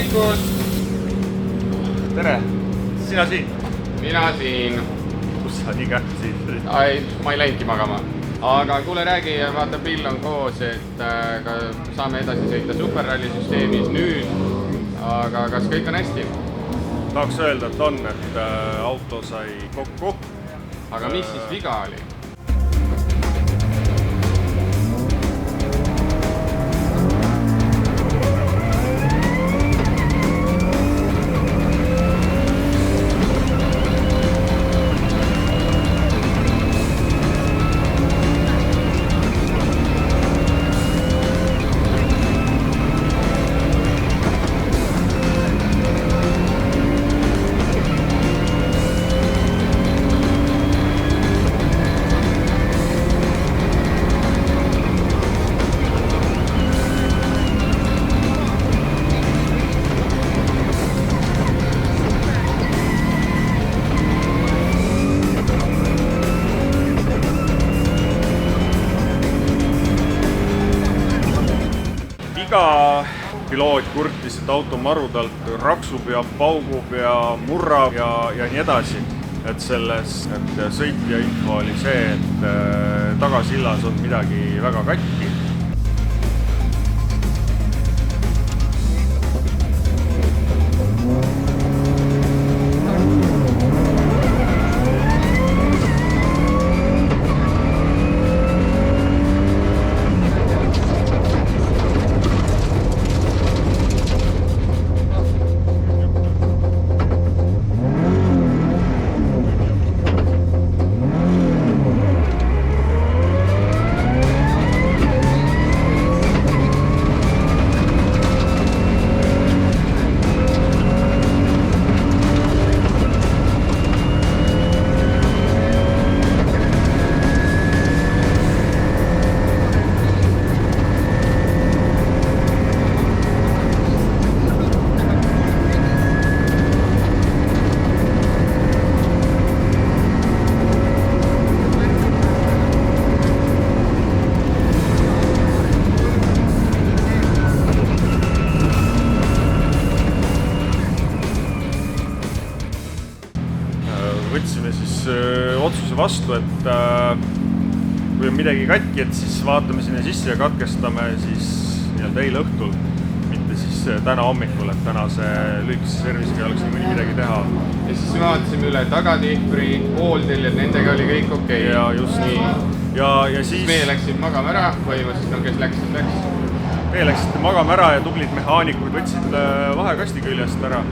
hommikust! Tere! Sina siin? Mina siin. Kus sa nii kähku siin? Ai, ma ei läinudki magama. Aga kuule, räägi, vaata pill on koos, et saame edasi sõita superralli süsteemis nüüd. Aga kas kõik on hästi? Tahaks öelda, et on, et auto sai kokku. Aga mis siis viga oli? Iga piloot kurtis, et auto marudalt raksub ja paugub ja murrab ja nii edasi. Et sõitja info oli see, et tagasillas on midagi väga katki. Võtsime siis otsuse vastu, et kui on midagi katki, et siis vaatame sinna sisse ja katkestame siis eile õhtul, mitte siis täna hommikul, et tänase lühikese servisiga ei oleks niikuinii midagi teha. Ja siis me vaatasime üle tagatihvri, hooldil, et nendega oli kõik okei. Ja just nii. Ja siis meie läksime magama ära või kes läks? Meie läksite magama ära ja tublid mehaanikud võtsid vahekasti küljest ära.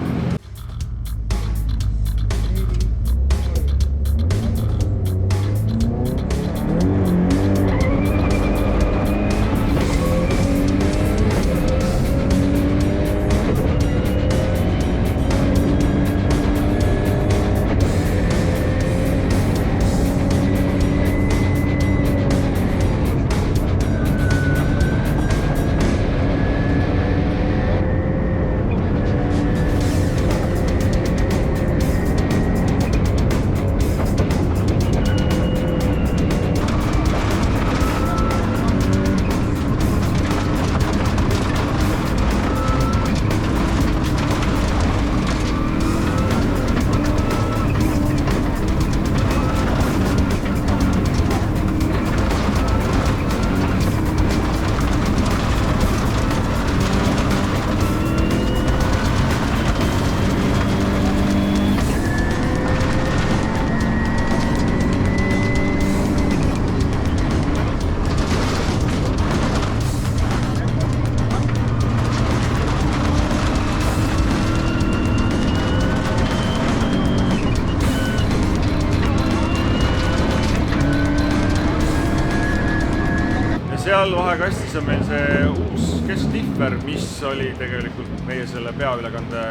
Seal vahekastis on meil see uus kesktihver, mis oli tegelikult meie selle peaülekande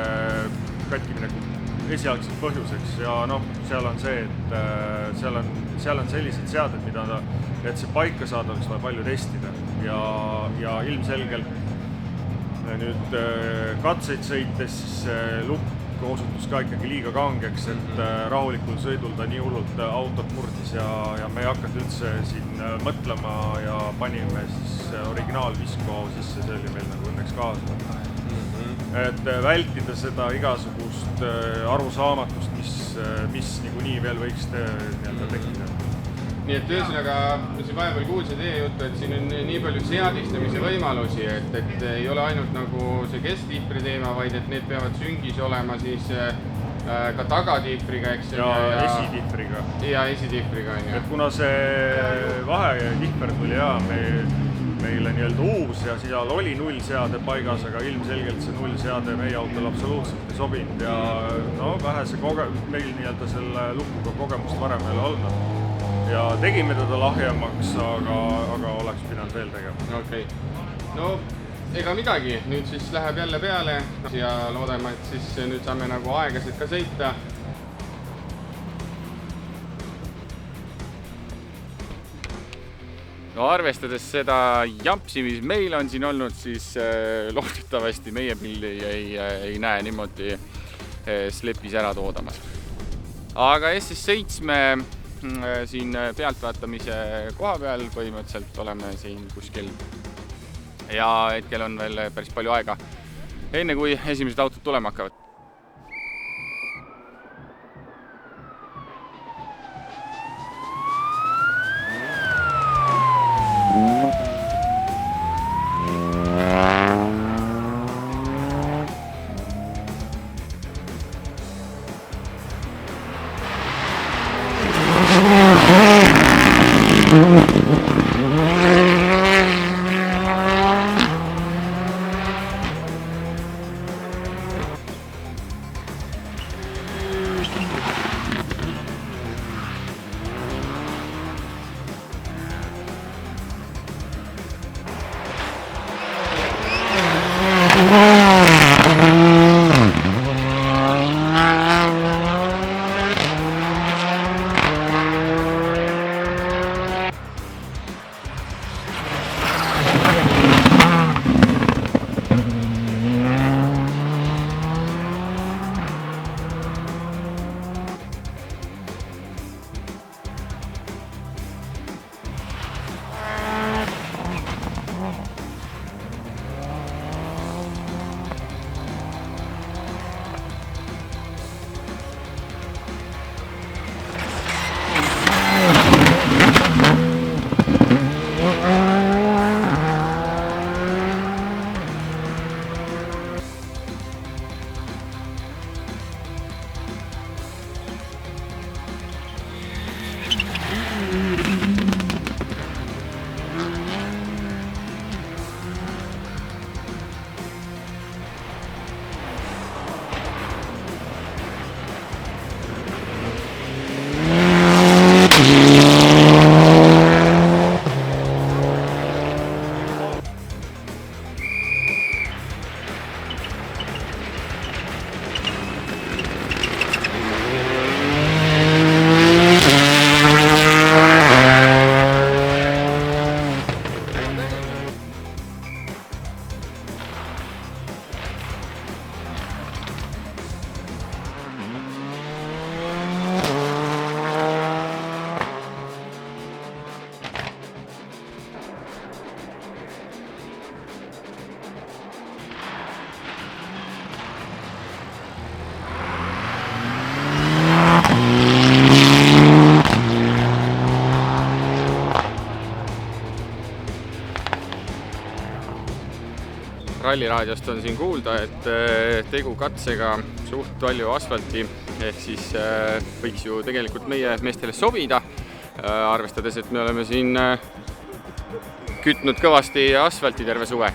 katkimineku esialgsed põhjuseks. Ja seal on see, et seal on sellised seaded, mida et see paika saada, oleks vaja palju testida. Ja ilmselgelt nüüd katseid sõites siis lukk osutus ka ikkagi liiga kangeks, et rahulikul sõidul ta nii hullult autot murdis ja me ei hakanud üldse siin mõtlema ja panime siis originaal Visko sisse, see oli meil nagu õnneks kaasa. et vältida seda igasugust arusaamatust, mis niikuinii veel võiks tekkida. Nii et ühesõnaga, ma siin vahepeal kuulsin teie juttu, et siin on nii palju seadistamise võimalusi, et ei ole ainult nagu see kesktiifri teema, vaid et need peavad süngis olema siis ka tagatiifriga, eks? Ja esitiifriga. Ja esitiifriga, on ju. Et kuna see vahetiifr tuli meile nii-öelda uus ja seal oli nullseade paigas, aga ilmselgelt see nullseade meie autol absoluutselt ei sobinud ja vähese meil nii-öelda selle lukuga kogemust varem ei ole olnud. Ja tegime teda lahjemaks, aga oleks pidanud veel tegema. Okei. No, ega midagi. Nüüd siis läheb jälle peale ja loodame, et siis nüüd saame nagu aegasid ka sõita. No arvestades seda jampsi, mis meil on siin olnud, siis loodetavasti meie pilli ei näe niimoodi slepis ära toodamas. Aga SS7 siin pealtvaatamise koha peal põhimõtteliselt oleme siin kuskil ja hetkel on veel päris palju aega enne kui esimesed autod tulema hakkavad. Ralliraadiost on siin kuulda, et tegu katsega suht palju asfalti, ehk siis võiks ju tegelikult meie meestele sobida, arvestades, et me oleme siin kütnud kõvasti asfalti terve suve.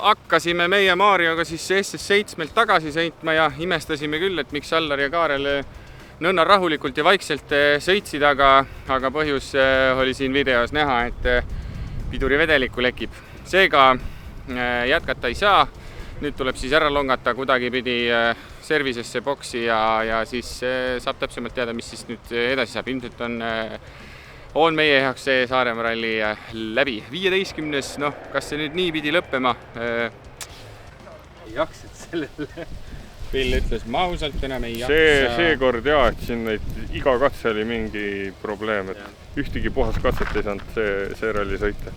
hakkasime meie Marioga siis SS7-lt tagasi sõitma ja imestasime küll, et miks Allar ja Kaarel nõnna rahulikult ja vaikselt sõitsid, aga põhjus oli siin videos näha, et pidurivedelikku lekib. Seega jätkata ei saa. Nüüd tuleb siis ära longata kuidagipidi servisesse boksi ja siis saab täpsemalt teada, mis siis nüüd edasi saab. Ilmselt on meie jaoks see Saaremaa ralli läbi. 15. Noh, kas see nüüd nii pidi lõppema? Ei jaksad sellele. Bill ütles, ma ausalt enam ei jaksa. Seekord jah, et siin iga katse oli mingi probleem, et ühtegi puhas katset ei saanud see ralli sõita.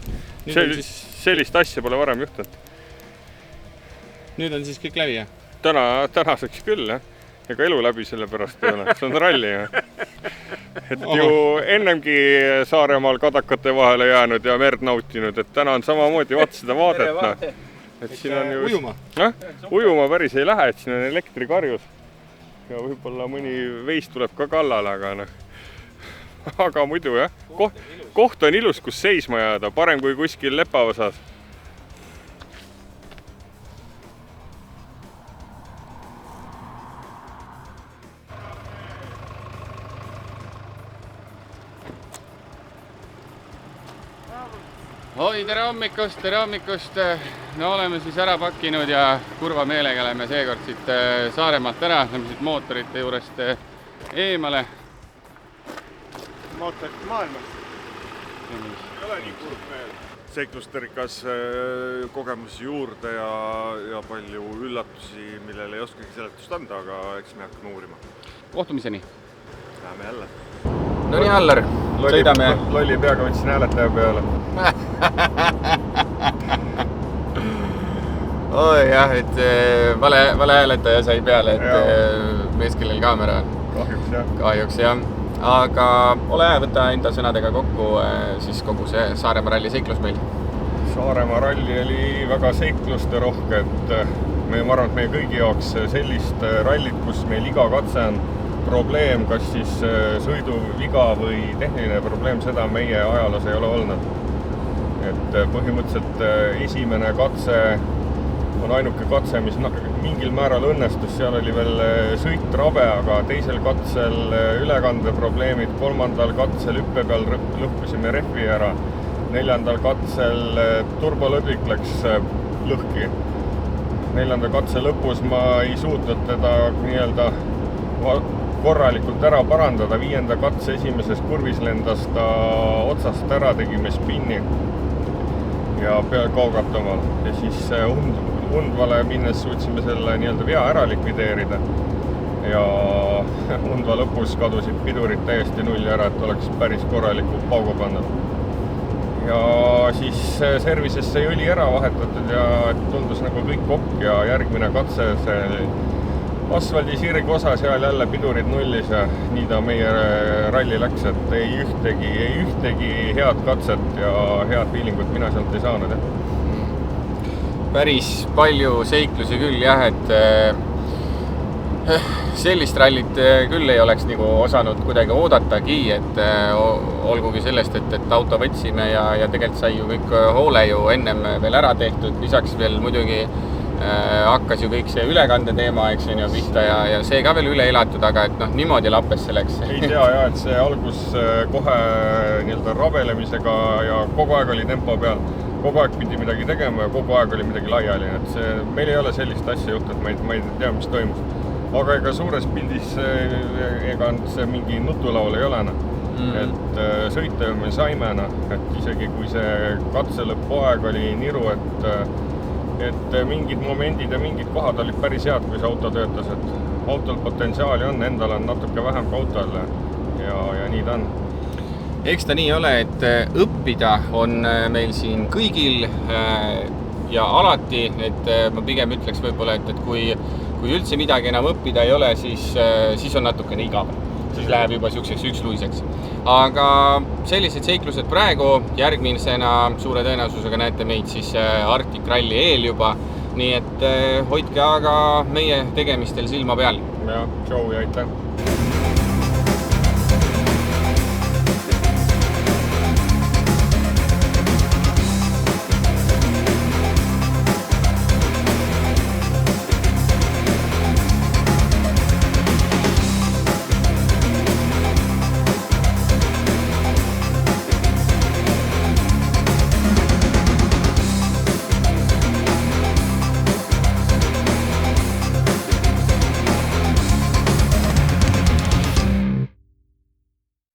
Sellist asja pole varem juhtunud. Nüüd on siis kõik läbi, jah? Tänaseks küll, jah. Ega elu läbi selle pärast ei ole. See on ralli, jah. Et ju ennemgi Saaremaal kadakate vahele jäänud ja merd nautinud, et täna on samamoodi vaata seda vaadet. Et siin on ju... Ujuma? Ujuma päris ei lähe, et siin on elektrikarjus. Ja võib-olla mõni veis tuleb ka kallale, aga muidu, jah. Koht on ilus, kus seisma jääda, parem kui kuskil lepaosas. Oi, tere hommikust. No oleme siis ära pakkinud ja kurva meelega oleme seekord siit Saaremaalt ära, oleme siit mootorite juurest eemale. Mootorit maailmas. Ei ole nii kurb meel. Seiklusterikas kogemusi juurde ja palju üllatusi, millele ei oskagi seletust anda, aga eks me hakkame uurima. Kohtumiseni. Läheme jälle. No nii, Allar, sõidame. Lolli peaga võtsin hääletaja peale. Oi jah, et vale hääletaja sai peale, et mees, kellel kaamera on. Kahjuks jah. Aga ole hea, võta enda sõnadega kokku siis kogu see Saaremaa ralli seiklus meil. Saaremaa ralli oli väga seikluste rohke, et ma arvan, et meie kõigi jaoks sellist rallit, kus meil iga katse on probleem, kas siis sõiduviga või tehniline probleem, seda meie ajaloos ei ole olnud. Et põhimõtteliselt esimene katse on ainuke katse, mis mingil määral õnnestus, seal oli veel sõitrabe, aga teisel katsel ülekande probleemid, kolmandal katsel hüppe peal lõhkusime rehvi ära, neljandal katsel turbolõdvik läks lõhki. Neljanda katse lõpus ma ei suutnud teda nii-öelda korralikult ära parandada, viienda katse esimeses kurvis lendas ta otsast ära, tegime spinni ja peal kaugatamal. Ja siis Undvale minnes suutsime selle nii-öelda vea ära likvideerida ja Undva lõpus kadusid pidurid täiesti nulli ära, et oleks päris korralikult paugu pannud. Ja siis servisesse sai õli ära vahetatud ja tundus nagu kõik kokk ja järgmine katse see asfaldi sirg osa seal jälle pidurid nullis ja nii ta meie ralli läks, et ei ühtegi head katset ja head feelingut mina sealt ei saanud. Päris palju seiklusi küll jah, et sellist rallit küll ei oleks nagu osanud kuidagi oodatagi, et olgugi sellest, et auto võtsime ja tegelikult sai ju kõik hoole ju ennem veel ära tehtud, lisaks veel muidugi hakkas ju kõik see ülekande teema, eks on ju pihta ja see ka veel üle elatud, aga et noh, niimoodi lappes selleks. Ei tea jah, et see algus kohe nii-öelda rabelemisega ja kogu aeg oli tempo peal, kogu aeg pidi midagi tegema ja kogu aeg oli midagi laiali, et meil ei ole sellist asja juhtud, ma ei tea, mis toimus. Aga ega suures pildis ega see mingi nutulaul ei ole, et sõita ju me saime, et isegi kui see katselõppuaeg oli niru, et mingid momendid ja mingid kohad olid päris head, kui see auto töötas, et autol potentsiaali on, endal on natuke vähem kui autol ja nii ta on. Eks ta nii ole, et õppida on meil siin kõigil ja alati, et ma pigem ütleks võib-olla, et kui üldse midagi enam õppida ei ole, siis on natukene igav. Siis läheb juba siukseks üksluiseks. Aga sellised seiklused praegu, järgmisena suure tõenäosusega näete meid siis Arctic Rally eel juba, nii et hoidke aga meie tegemistel silma peal. Ja, tšau ja aitäh!